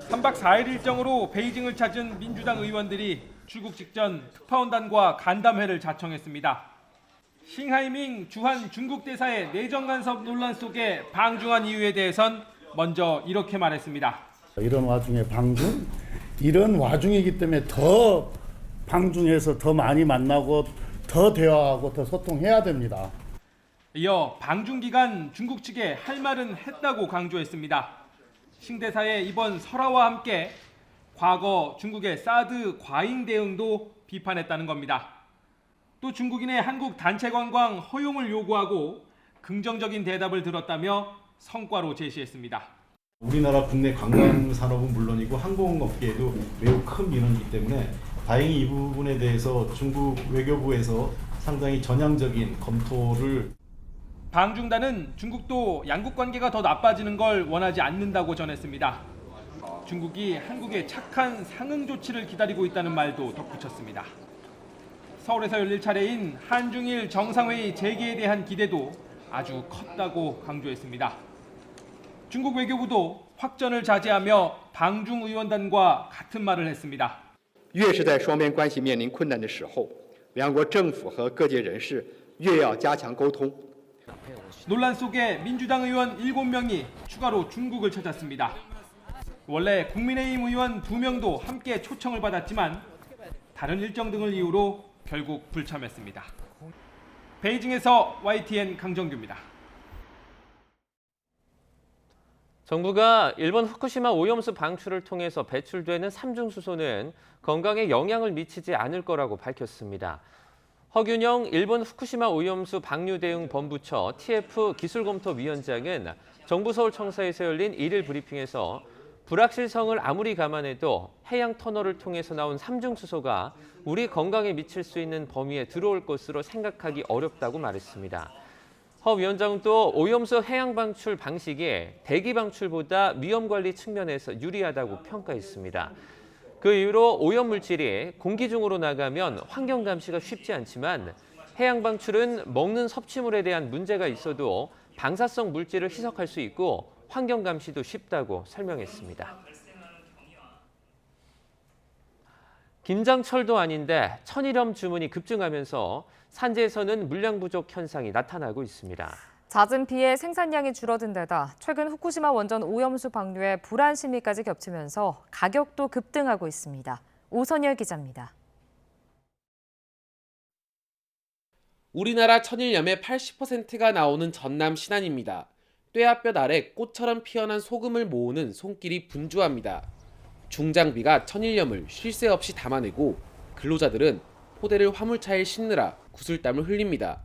3박 4일 일정으로 베이징을 찾은 민주당 의원들이 출국 직전 특파원단과 간담회를 자청했습니다. 싱하이밍 주한 중국 대사의 내정 간섭 논란 속에 방중한 이유에 대해선 먼저 이렇게 말했습니다. 이런 와중에 방중? 이런 와중이기 때문에 더 방중해서 더 많이 만나고 더 대화하고 더 소통해야 됩니다. 이어 방중 기간 중국 측에 할 말은 했다고 강조했습니다. 싱 대사의 이번 설화와 함께 과거 중국의 사드 과잉 대응도 비판했다는 겁니다. 또 중국인의 한국 단체 관광 허용을 요구하고 긍정적인 대답을 들었다며 성과로 제시했습니다. 우리나라 국내 관광 산업은 물론이고 항공업계에도 매우 큰 민원이기 때문에 다행히 이 부분에 대해서 중국 외교부에서 상당히 전향적인 검토를. 방중단은 중국도 양국 관계가 더 나빠지는 걸 원하지 않는다고 전했습니다. 중국이 한국의 착한 상응 조치를 기다리고 있다는 말도 덧붙였습니다. 서울에서 열릴 차례인 한중일 정상회의 재개에 대한 기대도 아주 컸다고 강조했습니다. 중국 외교부도 확전을 자제하며 방중 의원단과 같은 말을 했습니다. 越是在双边关系面临困难的时候，两国政府和各界人士越要加强沟通。 논란 속에 민주당 의원 7명이 추가로 중국을 찾았습니다. 원래 국민의힘 의원 2명도 함께 초청을 받았지만 다른 일정 등을 이유로 결국 불참했습니다. 베이징에서 YTN 강정규입니다. 정부가 일본 후쿠시마 오염수 방출을 통해서 배출되는 삼중수소는 건강에 영향을 미치지 않을 거라고 밝혔습니다. 허균영 일본 후쿠시마 오염수 방류 대응 본부처 TF 기술검토위원장은 정부 서울청사에서 열린 1일 브리핑에서 불확실성을 아무리 감안해도 해양 터널을 통해서 나온 삼중수소가 우리 건강에 미칠 수 있는 범위에 들어올 것으로 생각하기 어렵다고 말했습니다. 허 위원장은 또 오염수 해양 방출 방식이 대기 방출보다 위험 관리 측면에서 유리하다고 평가했습니다. 그 이후로 오염물질이 공기 중으로 나가면 환경 감시가 쉽지 않지만 해양 방출은 먹는 섭취물에 대한 문제가 있어도 방사성 물질을 희석할 수 있고 환경 감시도 쉽다고 설명했습니다. 김장철도 아닌데 천일염 주문이 급증하면서 산지에서는 물량 부족 현상이 나타나고 있습니다. 잦은 비에 생산량이 줄어든 데다 최근 후쿠시마 원전 오염수 방류에 불안 심리까지 겹치면서 가격도 급등하고 있습니다. 오선열 기자입니다. 우리나라 천일염의 80%가 나오는 전남 신안입니다. 뙤약볕 아래 꽃처럼 피어난 소금을 모으는 손길이 분주합니다. 중장비가 천일염을 쉴 새 없이 담아내고 근로자들은 포대를 화물차에 싣느라 구슬땀을 흘립니다.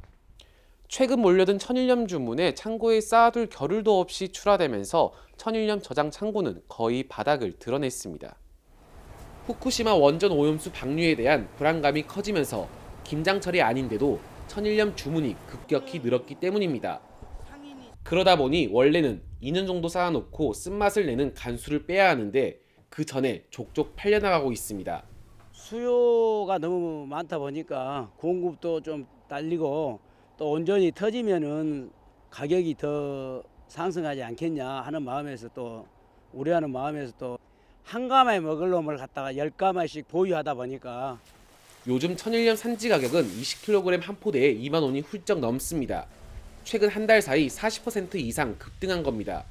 최근 몰려든 천일염 주문에 창고에 쌓아둘 겨를도 없이 출하되면서 천일염 저장 창고는 거의 바닥을 드러냈습니다. 후쿠시마 원전 오염수 방류에 대한 불안감이 커지면서 김장철이 아닌데도 천일염 주문이 급격히 늘었기 때문입니다. 그러다 보니 원래는 2년 정도 쌓아놓고 쓴맛을 내는 간수를 빼야 하는데 그 전에 족족 팔려나가고 있습니다. 수요가 너무 많다 보니까 공급도 좀 딸리고 또 온전히 터지면은 가격이 더 상승하지 않겠냐 하는 마음에서 또 우려하는 마음에서 또 한 가마에 먹을 놈을 갖다가 10가마씩 보유하다 보니까 요즘 천일염 산지 가격은 20kg 한 포대에 2만 원이 훌쩍 넘습니다. 최근 한 달 사이 40% 이상 급등한 겁니다.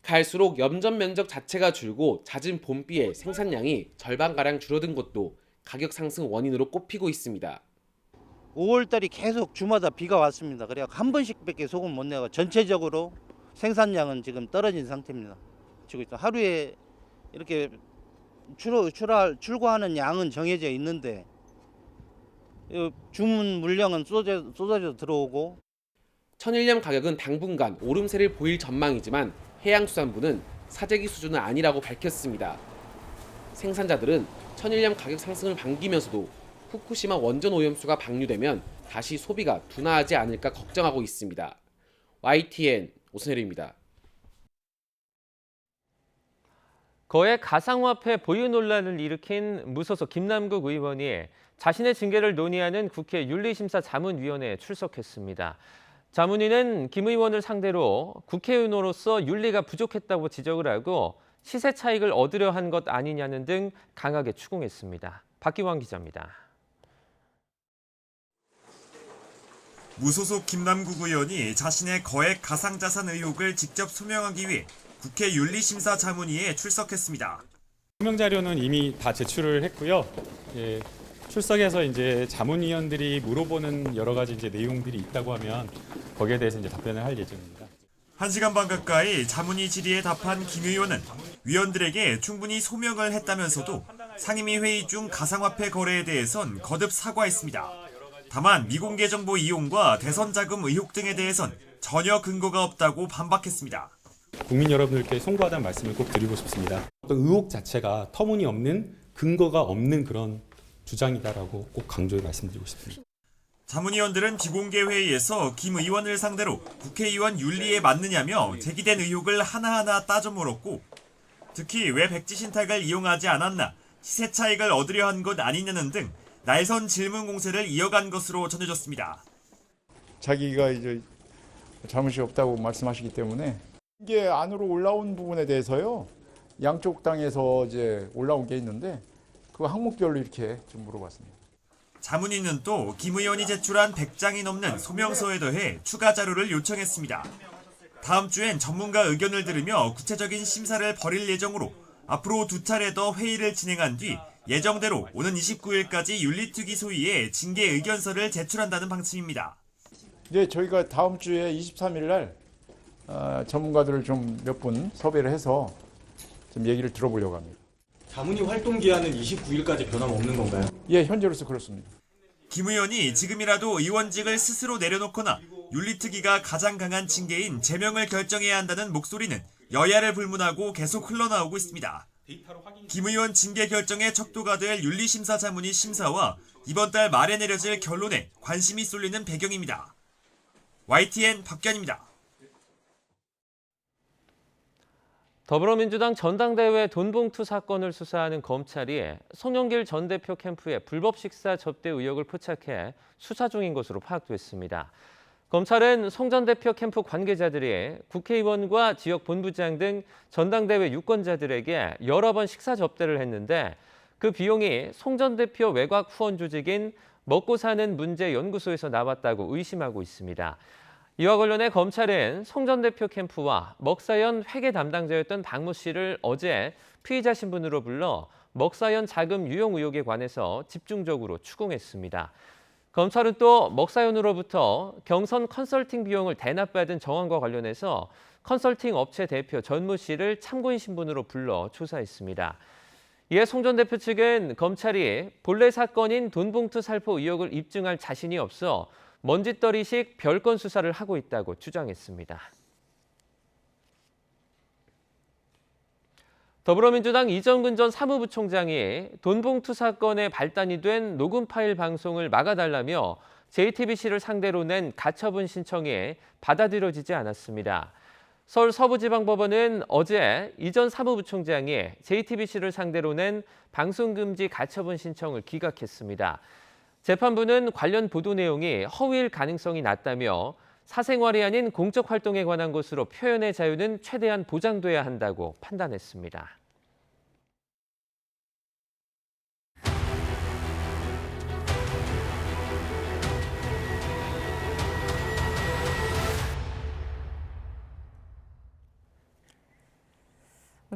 갈수록 염전 면적 자체가 줄고 잦은 봄비에 생산량이 절반가량 줄어든 것도 가격 상승 원인으로 꼽히고 있습니다. 5월달이 계속 주마다 비가 왔습니다. 그래서 한 번씩밖에 소금 못 내고 전체적으로 생산량은 지금 떨어진 상태입니다. 지금 하루에 이렇게 출고하는 양은 정해져 있는데 주문 물량은 쏟아져 들어오고. 천일염 가격은 당분간 오름세를 보일 전망이지만 해양수산부는 사재기 수준은 아니라고 밝혔습니다. 생산자들은 천일염 가격 상승을 반기면서도 후쿠시마 원전 오염수가 방류되면 다시 소비가 둔화하지 않을까 걱정하고 있습니다. YTN 오선혜리입니다. 거액 가상화폐 보유 논란을 일으킨 무소속 김남국 의원이 자신의 징계를 논의하는 국회 윤리심사자문위원회에 출석했습니다. 자문위는 김 의원을 상대로 국회의원으로서 윤리가 부족했다고 지적을 하고 시세 차익을 얻으려 한 것 아니냐는 등 강하게 추궁했습니다. 박기환 기자입니다. 무소속 김남국 의원이 자신의 거액 가상자산 의혹을 직접 소명하기 위해 국회 윤리심사자문위에 출석했습니다. 소명 자료는 이미 다 제출을 했고요. 출석해서 이제 자문위원들이 물어보는 여러 가지 이제 내용들이 있다고 하면 거기에 대해서 이제 답변을 할 예정입니다. 1시간 반 가까이 자문위 질의에 답한 김 의원은 위원들에게 충분히 소명을 했다면서도 상임위 회의 중 가상화폐 거래에 대해선 거듭 사과했습니다. 다만 미공개 정보 이용과 대선 자금 의혹 등에 대해선 전혀 근거가 없다고 반박했습니다. 국민 여러분들께 송구하다는 말씀을 꼭 드리고 싶습니다. 어떤 의혹 자체가 터무니없는 근거가 없는 그런 주장이다라고 꼭 강조해 말씀드리고 싶습니다. 자문위원들은 비공개 회의에서 김 의원을 상대로 국회의원 윤리에 맞느냐며 제기된 의혹을 하나하나 따져 물었고 특히 왜 백지 신탁을 이용하지 않았나, 시세 차익을 얻으려 한 것 아니냐는 등 날선 질문 공세를 이어간 것으로 전해졌습니다. 자기가 이제 잘못이 없다고 말씀하시기 때문에 이게 안으로 올라온 부분에 대해서요. 양쪽 당에서 이제 올라온 게 있는데 그 항목별로 이렇게 좀 물어봤습니다. 자문위는 또 김 의원이 제출한 100장이 넘는 소명서에 더해 추가 자료를 요청했습니다. 다음 주엔 전문가 의견을 들으며 구체적인 심사를 벌일 예정으로 앞으로 2차례 더 회의를 진행한 뒤 예정대로 오는 29일까지 윤리특위 소위에 징계 의견서를 제출한다는 방침입니다. 네, 저희가 다음 주에 23일 날 전문가들을 좀 몇 분 섭외를 해서 좀 얘기를 들어보려고 합니다. 자문위 활동 기한은 29일까지 변함없는 건가요? 예, 현재로서 그렇습니다. 김 의원이 지금이라도 의원직을 스스로 내려놓거나 윤리특위가 가장 강한 징계인 제명을 결정해야 한다는 목소리는 여야를 불문하고 계속 흘러나오고 있습니다. 김 의원 징계 결정의 척도가 될 윤리심사자문위 심사와 이번 달 말에 내려질 결론에 관심이 쏠리는 배경입니다. YTN 박견입니다. 더불어민주당 전당대회 돈봉투 사건을 수사하는 검찰이 송영길 전 대표 캠프에 불법 식사 접대 의혹을 포착해 수사 중인 것으로 파악됐습니다. 검찰은 송 전 대표 캠프 관계자들이 국회의원과 지역 본부장 등 전당대회 유권자들에게 여러 번 식사 접대를 했는데 그 비용이 송 전 대표 외곽 후원 조직인 먹고 사는 문제 연구소에서 나왔다고 의심하고 있습니다. 이와 관련해 검찰은 송 전 대표 캠프와 먹사연 회계 담당자였던 박모 씨를 어제 피의자 신분으로 불러 먹사연 자금 유용 의혹에 관해서 집중적으로 추궁했습니다. 검찰은 또 먹사연으로부터 경선 컨설팅 비용을 대납받은 정황과 관련해서 컨설팅 업체 대표 전무 씨를 참고인 신분으로 불러 조사했습니다. 이에 송 전 대표 측은 검찰이 본래 사건인 돈봉투 살포 의혹을 입증할 자신이 없어 먼지떨이식 별건 수사를 하고 있다고 주장했습니다. 더불어민주당 이정근 전 사무부총장이 돈봉투 사건의 발단이 된 녹음 파일 방송을 막아달라며 JTBC를 상대로 낸 가처분 신청에 받아들여지지 않았습니다. 서울 서부지방법원은 어제 이 전 사무부총장이 JTBC를 상대로 낸 방송금지 가처분 신청을 기각했습니다. 재판부는 관련 보도 내용이 허위일 가능성이 낮다며 사생활이 아닌 공적 활동에 관한 것으로 표현의 자유는 최대한 보장돼야 한다고 판단했습니다.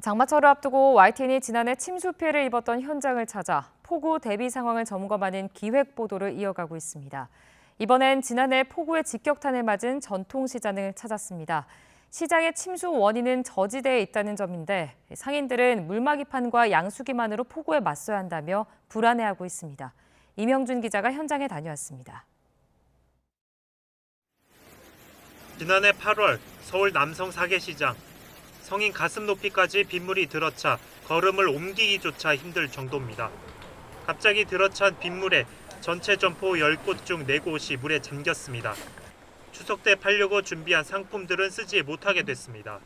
장마철을 앞두고 YTN이 지난해 침수 피해를 입었던 현장을 찾아 폭우 대비 상황을 점검하는 기획 보도를 이어가고 있습니다. 이번엔 지난해 폭우의 직격탄을 맞은 전통시장을 찾았습니다. 시장의 침수 원인은 저지대에 있다는 점인데 상인들은 물막이판과 양수기만으로 폭우에 맞서야 한다며 불안해하고 있습니다. 이명준 기자가 현장에 다녀왔습니다. 지난해 8월 서울 남성 사계시장. 성인 가슴 높이까지 빗물이 들어차 걸음을 옮기기조차 힘들 정도입니다. 갑자기 들어찬 빗물에 전체 점포 10곳 중 4곳이 물에 잠겼습니다. 추석 때 팔려고 준비한 상품들은 쓰지 못하게 됐습니다.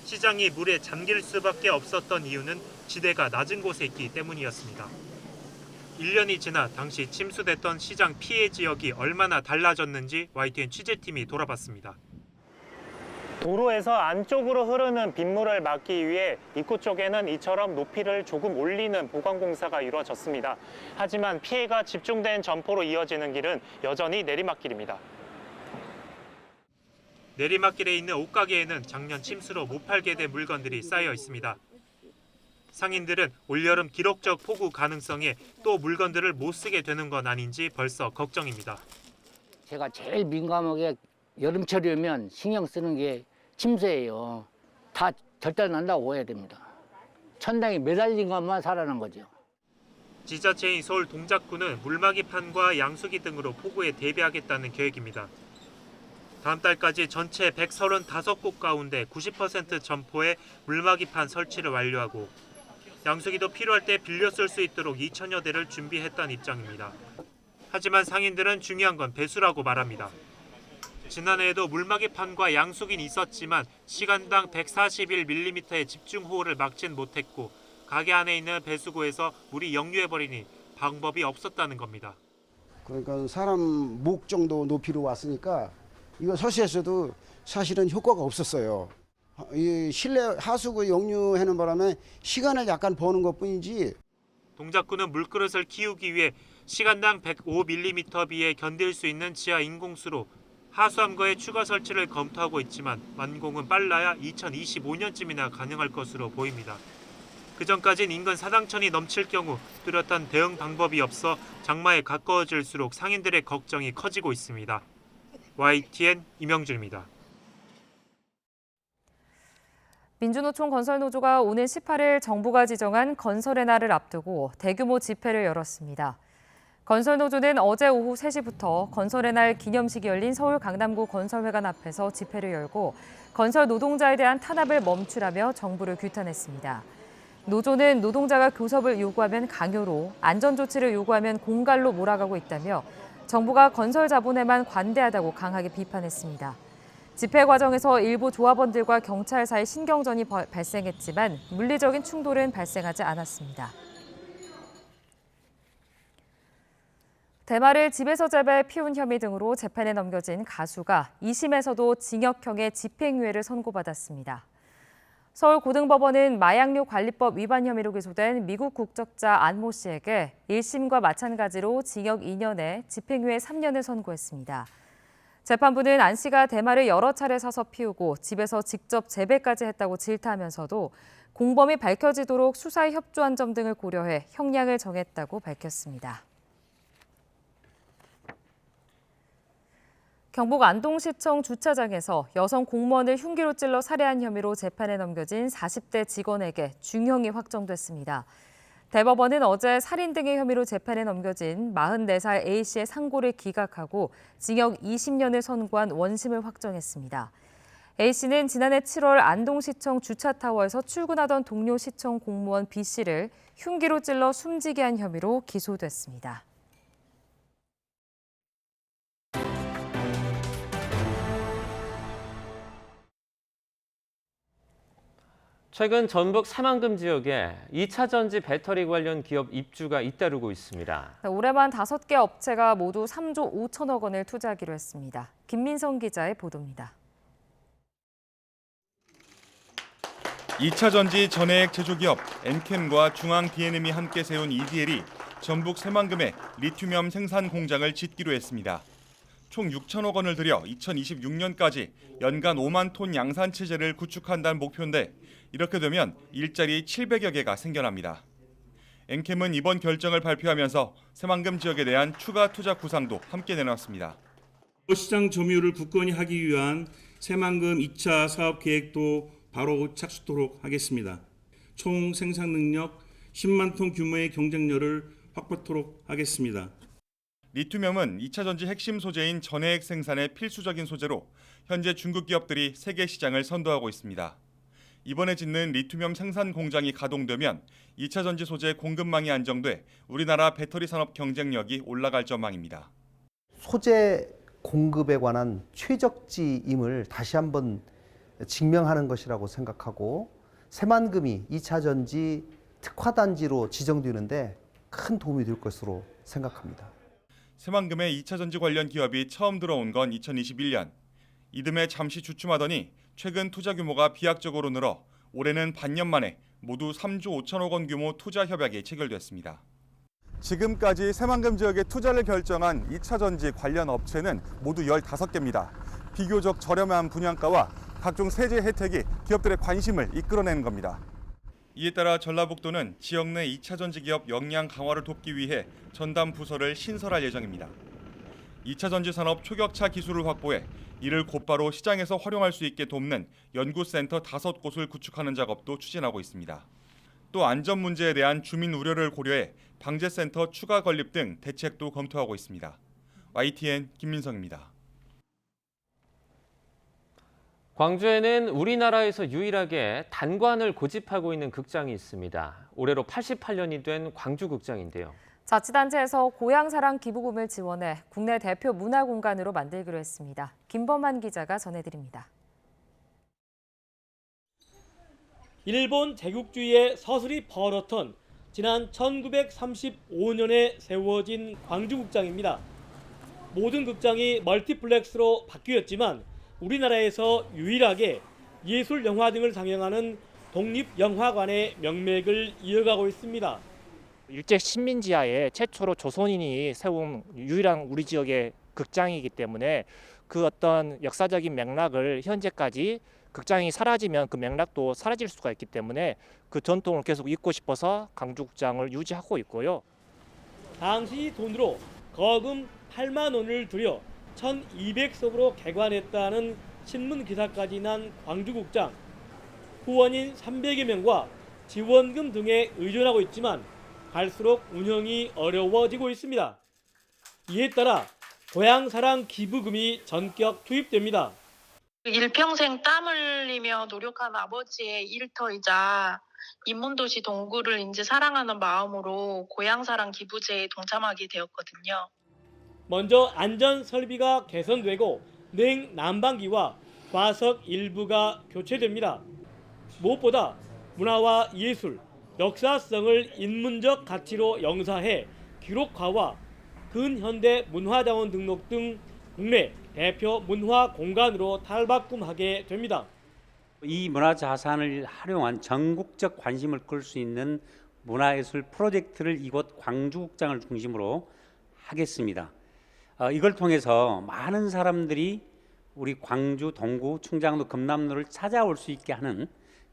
시장이 물에 잠길 수밖에 없었던 이유는 지대가 낮은 곳에 있기 때문이었습니다. 1년이 지나 당시 침수됐던 시장 피해 지역이 얼마나 달라졌는지 YTN 취재팀이 돌아봤습니다. 도로에서 안쪽으로 흐르는 빗물을 막기 위해 입구 쪽에는 이처럼 높이를 조금 올리는 보강 공사가 이루어졌습니다. 하지만 피해가 집중된 점포로 이어지는 길은 여전히 내리막길입니다. 내리막길에 있는 옷가게에는 작년 침수로 못 팔게 된 물건들이 쌓여 있습니다. 상인들은 올여름 기록적 폭우 가능성에 또 물건들을 못 쓰게 되는 건 아닌지 벌써 걱정입니다. 제가 제일 민감하게 여름철이 오면 신경 쓰는 게 침수예요. 다 절단난다고 보여야 됩니다. 천장에 매달린 것만 살아난 거죠. 지자체인 서울 동작구는 물막이판과 양수기 등으로 폭우에 대비하겠다는 계획입니다. 다음 달까지 전체 135곳 가운데 90% 점포에 물막이판 설치를 완료하고 양수기도 필요할 때 빌려 쓸 수 있도록 2천여 대를 준비했다는 입장입니다. 하지만 상인들은 중요한 건 배수라고 말합니다. 지난해에도 물막이판과 양수기는 있었지만 시간당 141mm의 집중호우를 막진 못했고 가게 안에 있는 배수구에서 물이 역류해버리니 방법이 없었다는 겁니다. 그러니까 사람 목 정도 높이로 왔으니까 이거 설치했어도 사실은 효과가 없었어요. 이 실내 하수구 역류하는 바람에 시간을 약간 버는 것뿐이지. 동작구는 물그릇을 키우기 위해 시간당 105mm 비에 견딜 수 있는 지하 인공수로 하수함과의 추가 설치를 검토하고 있지만 완공은 빨라야 2025년쯤이나 가능할 것으로 보입니다. 그전까진 인근 사당천이 넘칠 경우 뚜렷한 대응 방법이 없어 장마에 가까워질수록 상인들의 걱정이 커지고 있습니다. YTN 이명준입니다. 민주노총 건설노조가 오는 18일 정부가 지정한 건설의 날을 앞두고 대규모 집회를 열었습니다. 건설노조는 어제 오후 3시부터 건설의 날 기념식이 열린 서울 강남구 건설회관 앞에서 집회를 열고 건설 노동자에 대한 탄압을 멈추라며 정부를 규탄했습니다. 노조는 노동자가 교섭을 요구하면 강요로, 안전조치를 요구하면 공갈로 몰아가고 있다며 정부가 건설 자본에만 관대하다고 강하게 비판했습니다. 집회 과정에서 일부 조합원들과 경찰 사이 신경전이 발생했지만 물리적인 충돌은 발생하지 않았습니다. 대마를 집에서 재배해 피운 혐의 등으로 재판에 넘겨진 가수가 2심에서도 징역형의 집행유예를 선고받았습니다. 서울고등법원은 마약류 관리법 위반 혐의로 기소된 미국 국적자 안모 씨에게 1심과 마찬가지로 징역 2년에 집행유예 3년을 선고했습니다. 재판부는 안 씨가 대마를 여러 차례 사서 피우고 집에서 직접 재배까지 했다고 질타하면서도 공범이 밝혀지도록 수사에 협조한 점 등을 고려해 형량을 정했다고 밝혔습니다. 경북 안동시청 주차장에서 여성 공무원을 흉기로 찔러 살해한 혐의로 재판에 넘겨진 40대 직원에게 중형이 확정됐습니다. 대법원은 어제 살인 등의 혐의로 재판에 넘겨진 44살 A씨의 상고를 기각하고 징역 20년을 선고한 원심을 확정했습니다. A씨는 지난해 7월 안동시청 주차타워에서 출근하던 동료 시청 공무원 B씨를 흉기로 찔러 숨지게 한 혐의로 기소됐습니다. 최근 전북 새만금 지역에 2차 전지 배터리 관련 기업 입주가 잇따르고 있습니다. 올해만 5개 업체가 모두 3조 5천억 원을 투자하기로 했습니다. 김민성 기자의 보도입니다. 2차 전지 전해액 제조기업 엔캠과 중앙 D&M이 함께 세운 EDL이 전북 새만금에 리튬염 생산 공장을 짓기로 했습니다. 총 6천억 원을 들여 2026년까지 연간 5만 톤 양산 체제를 구축한다는 목표인데 이렇게 되면 일자리 700여 개가 생겨납니다. 엔캠은 이번 결정을 발표하면서 새만금 지역에 대한 추가 투자 구상도 함께 내놨습니다. 시장 점유율을 굳건히 하기 위한 새만금 2차 사업 계획도 바로 착수토록 하겠습니다. 총 생산 능력 10만 톤 규모의 경쟁력을 확보토록 하겠습니다. 리튬염은 2차 전지 핵심 소재인 전해액 생산의 필수적인 소재로 현재 중국 기업들이 세계 시장을 선도하고 있습니다. 이번에 짓는 리튬염 생산 공장이 가동되면 2차 전지 소재 공급망이 안정돼 우리나라 배터리 산업 경쟁력이 올라갈 전망입니다. 소재 공급에 관한 최적지임을 다시 한번 증명하는 것이라고 생각하고 새만금이 2차 전지 특화단지로 지정되는데 큰 도움이 될 것으로 생각합니다. 새만금에 2차 전지 관련 기업이 처음 들어온 건 2021년. 이듬해 잠시 주춤하더니 최근 투자 규모가 비약적으로 늘어 올해는 반년 만에 모두 3조 5천억 원 규모 투자 협약이 체결됐습니다. 지금까지 새만금 지역에 투자를 결정한 2차 전지 관련 업체는 모두 15개입니다. 비교적 저렴한 분양가와 각종 세제 혜택이 기업들의 관심을 이끌어내는 겁니다. 이에 따라 전라북도는 지역 내 2차 전지 기업 역량 강화를 돕기 위해 전담 부서를 신설할 예정입니다. 2차 전지 산업 초격차 기술을 확보해 이를 곧바로 시장에서 활용할 수 있게 돕는 연구센터 5곳을 구축하는 작업도 추진하고 있습니다. 또 안전 문제에 대한 주민 우려를 고려해 방제센터 추가 건립 등 대책도 검토하고 있습니다. YTN 김민성입니다. 광주에는 우리나라에서 유일하게 단관을 고집하고 있는 극장이 있습니다. 올해로 88년이 된 광주극장인데요. 자치단체에서 고향사랑 기부금을 지원해 국내 대표 문화공간으로 만들기로 했습니다. 김범한 기자가 전해드립니다. 일본 제국주의의 서슬이 벌어턴 지난 1935년에 세워진 광주극장입니다. 모든 극장이 멀티플렉스로 바뀌었지만 우리나라에서 유일하게 예술 영화 등을 상영하는 독립영화관의 명맥을 이어가고 있습니다. 일제 식민지하에 최초로 조선인이 세운 유일한 우리 지역의 극장이기 때문에 그 어떤 역사적인 맥락을 현재까지 극장이 사라지면 그 맥락도 사라질 수가 있기 때문에 그 전통을 계속 잇고 싶어서 광주극장을 유지하고 있고요. 당시 돈으로 거금 8만 원을 들여 1200석으로 개관했다는 신문 기사까지 난 광주극장. 후원인 300여 명과 지원금 등에 의존하고 있지만 갈수록 운영이 어려워지고 있습니다. 이에 따라 고향사랑 기부금이 전격 투입됩니다. 일평생 땀 흘리며 노력한 아버지의 일터이자 인문도시 동구를 이제 사랑하는 마음으로 고향사랑 기부제에 동참하게 되었거든요. 먼저 안전 설비가 개선되고 냉난방기와 좌석 일부가 교체됩니다. 무엇보다 문화와 예술, 역사성을 인문적 가치로 영사해 기록화와 근현대 문화자원 등록 등 국내 대표 문화 공간으로 탈바꿈하게 됩니다. 이 문화자산을 활용한 전국적 관심을 끌 수 있는 문화예술 프로젝트를 이곳 광주극장을 중심으로 하겠습니다. 이걸 통해서 많은 사람들이 우리 광주, 동구, 충장도, 금남로를 찾아올 수 있게 하는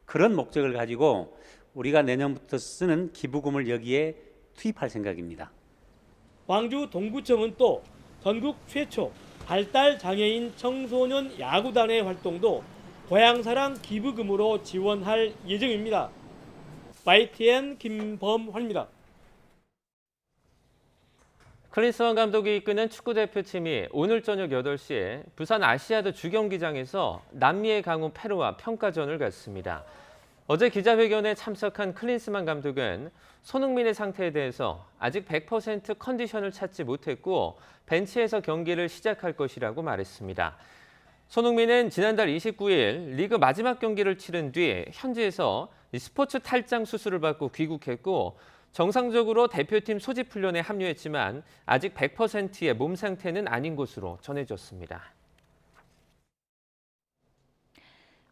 그런 목적을 가지고 우리가 내년부터 쓰는 기부금을 여기에 투입할 생각입니다. 광주 동구청은 또 전국 최초 발달 장애인 청소년 야구단의 활동도 고향사랑 기부금으로 지원할 예정입니다. YTN 김범환입니다. 클린스만 감독이 이끄는 축구대표팀이 오늘 저녁 8시에 부산 아시아드 주경기장에서 남미의 강호 페루와 평가전을 갖습니다. 어제 기자회견에 참석한 클린스만 감독은 손흥민의 상태에 대해서 아직 100% 컨디션을 찾지 못했고 벤치에서 경기를 시작할 것이라고 말했습니다. 손흥민은 지난달 29일 리그 마지막 경기를 치른 뒤 현지에서 스포츠 탈장 수술을 받고 귀국했고 정상적으로 대표팀 소집 훈련에 합류했지만 아직 100%의 몸 상태는 아닌 것으로 전해졌습니다.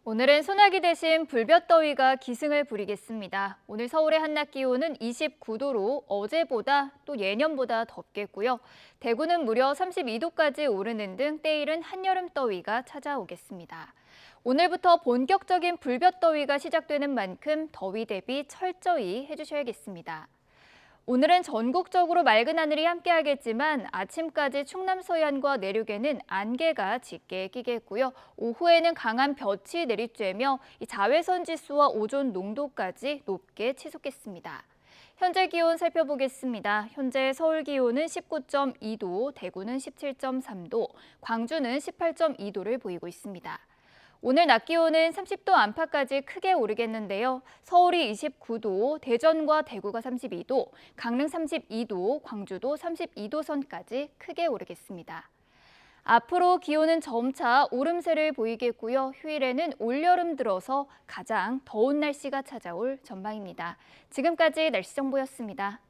오늘은 소나기 대신 불볕더위가 기승을 부리겠습니다. 오늘 서울의 한낮 기온은 29도로 어제보다 또 예년보다 덥겠고요. 대구는 무려 32도까지 오르는 등 때이른 한여름 더위가 찾아오겠습니다. 오늘부터 본격적인 불볕더위가 시작되는 만큼 더위 대비 철저히 해주셔야겠습니다. 오늘은 전국적으로 맑은 하늘이 함께하겠지만 아침까지 충남 서해안과 내륙에는 안개가 짙게 끼겠고요. 오후에는 강한 볕이 내리쬐며 자외선 지수와 오존 농도까지 높게 치솟겠습니다. 현재 기온 살펴보겠습니다. 현재 서울 기온은 19.2도, 대구는 17.3도, 광주는 18.2도를 보이고 있습니다. 오늘 낮 기온은 30도 안팎까지 크게 오르겠는데요. 서울이 29도, 대전과 대구가 32도, 강릉 32도, 광주도 32도 선까지 크게 오르겠습니다. 앞으로 기온은 점차 오름세를 보이겠고요. 휴일에는 올여름 들어서 가장 더운 날씨가 찾아올 전망입니다. 지금까지 날씨 정보였습니다.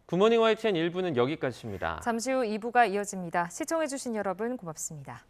굿모닝 YTN 1부는 여기까지입니다. 잠시 후 2부가 이어집니다. 시청해주신 여러분 고맙습니다.